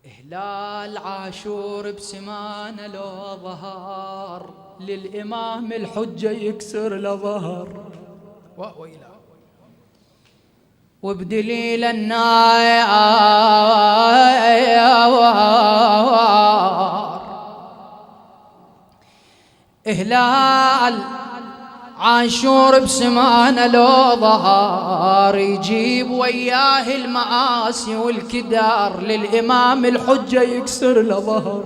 هلال عاشور بسمانه لو ظهر للإمام الحجة يكسر لظهر وإله وبدليل النار هلال عاشور بسمانه لو ظهر يجيب وياه المآسي والكدار للإمام الحجة يكسر لظهر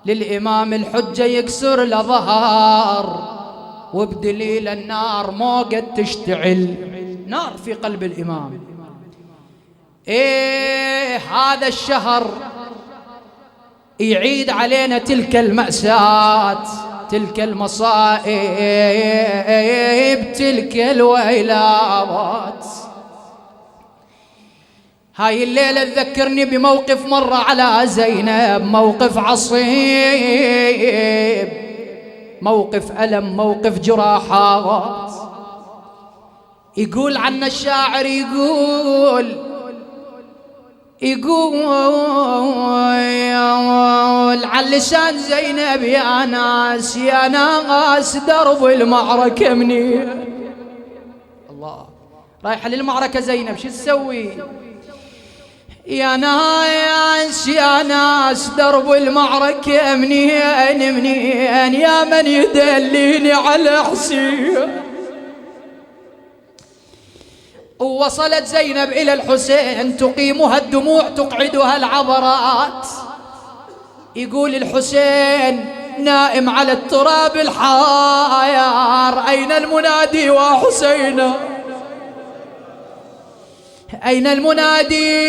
للإمام الحجة يكسر لظهر وبدليل النار موقد تشتعل نار في قلب الإمام. إيه هذا الشهر يعيد علينا تلك المأساة، تلك المصائب، تلك الويلات. هاي الليلة تذكرني بموقف مر على زينب، موقف عصيب، موقف ألم، موقف جراحات. يقول عنا الشاعر يقول عن لسان زينب يا ناس يا ناس درب المعركة مني. الله رايحة للمعركة زينب شو تسوي؟ يا ناس يا ناس درب المعركة منين يا من يدليني على حسين. ووصلت زينب إلى الحسين تقيمها الدموع تقعدها العبرات. يقول الحسين نائم على التراب الحاير، أين المنادي وحسين؟ أين المنادي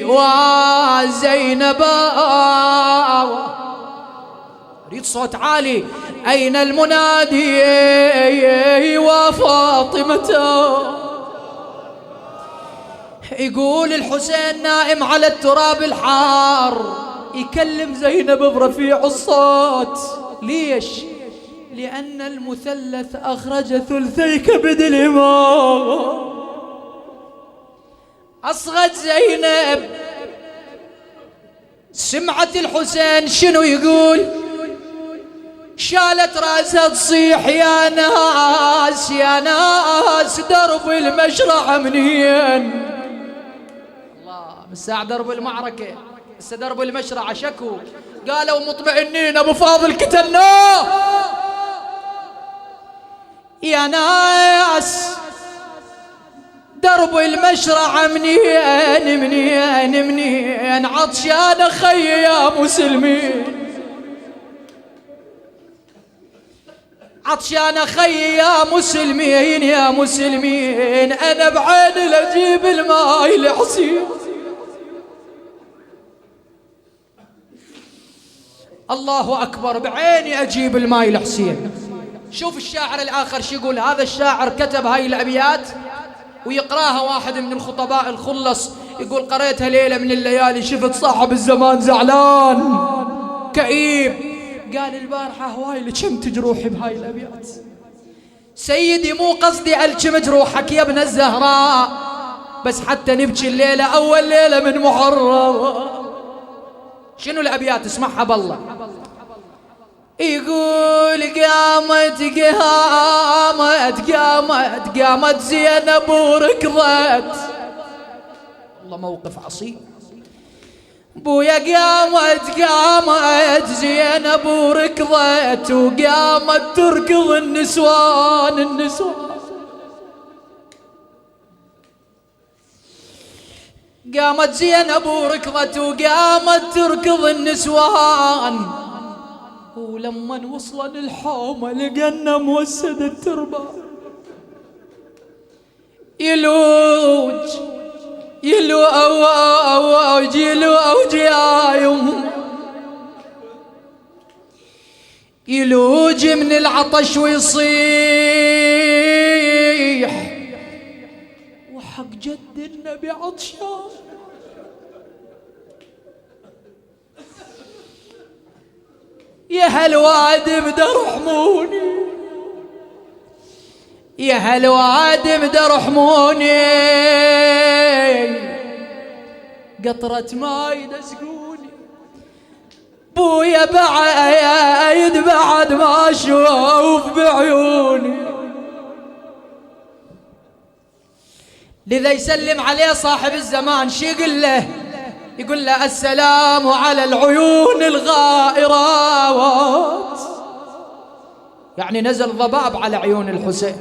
وزينب؟ أريد صوت عالي. أين المنادي وفاطمة؟ يقول الحسين نائم على التراب الحار يكلم زينب برفيع الصوت. ليش؟ لأن المثلث أخرج ثلثي كبد الإمام. أصغت زينب سمعت الحسين شنو يقول، شالت راسها تصيح يا ناس يا ناس درب المشرع منين؟ الله من ساعة درب المعركة هسه درب المشرع شكوا قالوا مطمئنين ابو فاضل قتلناه. يا ناس درب المشرع منين عطشان خي يا مسلمين، عطشان خي يا مسلمين يا مسلمين، أنا بعيني لأجيب الماي لحسين. الله أكبر، بعيني أجيب الماي لحسين. شوف الشاعر الآخر شو يقول. هذا الشاعر كتب هاي الأبيات ويقراها واحد من الخطباء الخلص، يقول قريتها ليلة من الليالي شفت صاحب الزمان زعلان كئيب، قال البارحة هواي لكمت جروحي بهاي الأبيات. سيدي مو قصدي ألكم جروحك يا ابن الزهراء، بس حتى نبكي الليلة أول ليلة من محرم. شنو الأبيات؟ اسمعها بالله. يقول قامت زينب وركضت. والله موقف عصيب. بويا قامت زينب وركضت وقامت تركض النسوان. قامت زينب وركضت وقامت تركض النسوان، ولما وصلن الحومة لقنا موسد التربة يلوج يلوج من العطش ويصيح وحق جد النبي عطشان. هالوادم درحموني، يا هالوادم درحموني، قطرة ماي دسقوني، بويا بعيد بعد ما اشوف بعيوني. لذا يسلم عليه صاحب الزمان، شي يقول له؟ يقول له السلام على العيون الغائرات، يعني نزل ضباب على عيون الحسين.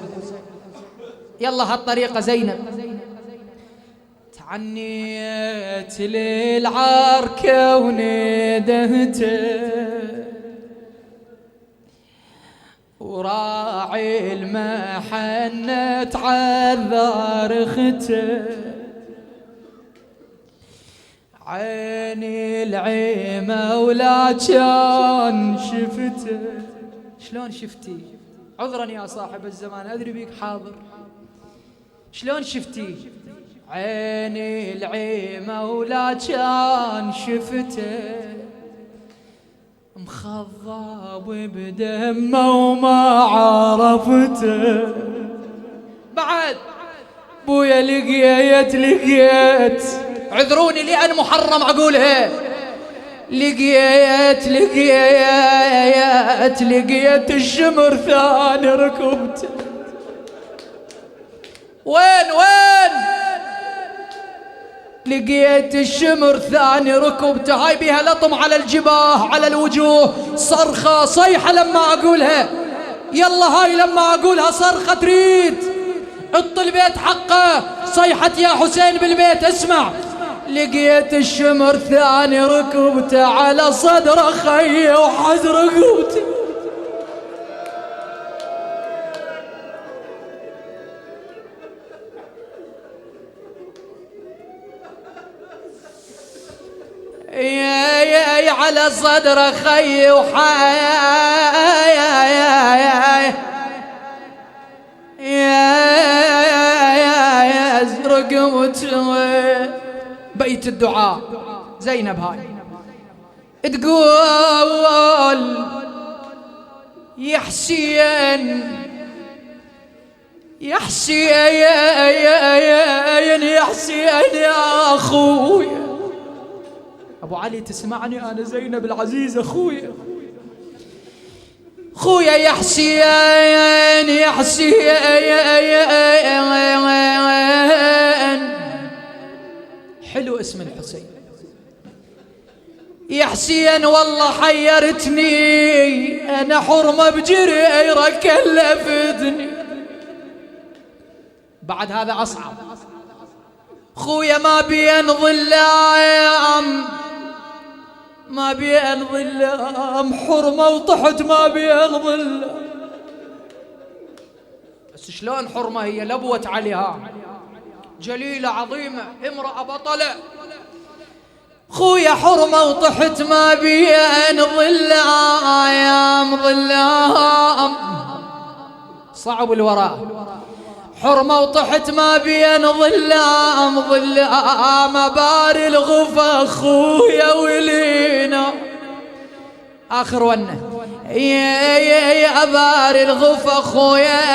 يلا هالطريقة زينب تعنيت للعركة وندهته، وراعي المحنة تعذر اخته، عيني العيمة ولا كان شفته. شلون شفتي؟ عذرا يا صاحب الزمان أدري بيك حاضر. شلون شفتي؟ عيني العيمة ولا كان شفته، مخضب بدمه وما عرفته. بعد بويا لقيت عذروني لأن محرم أقولها، لقيت الشمر ثاني ركبته. وين لقيت الشمر ثاني ركبته، هاي بيها لطم على الجباه على الوجوه، صرخة صيحة لما أقولها. يلا هاي لما أقولها صرخة تريد اطل بيت حقه، صيحة يا حسين بالبيت اسمع. لقيت الشمر ثاني ركبته على صدر خي وحز ركبته. يا على صدر خي وحي يا رقمته. بيت الدعاء زينب هاي تقول يا حسين يا حسين يا حسين يا أخوي. أبو علي تسمعني أنا زينب العزيز أخويا، خويا يا حسين يا حسين حلو اسم الحسين. يا حسين والله حيرتني، أنا حرمة بجريرة كلفتني. بعد هذا أصعب، خويا ما بين ظلام ما بين ظلام، حرمة وطحت ما بين ظلام. بس شلون حرمة؟ هي لبوت عليها، جليلة عظيمة امرأة بطلة. خويا حرمة وطحت ما بين ظلام صعب الوراء. حرمة وطحت ما بين ظلام بار الغفا خويا ولينا. آخر ونه يا بار الغفا خويا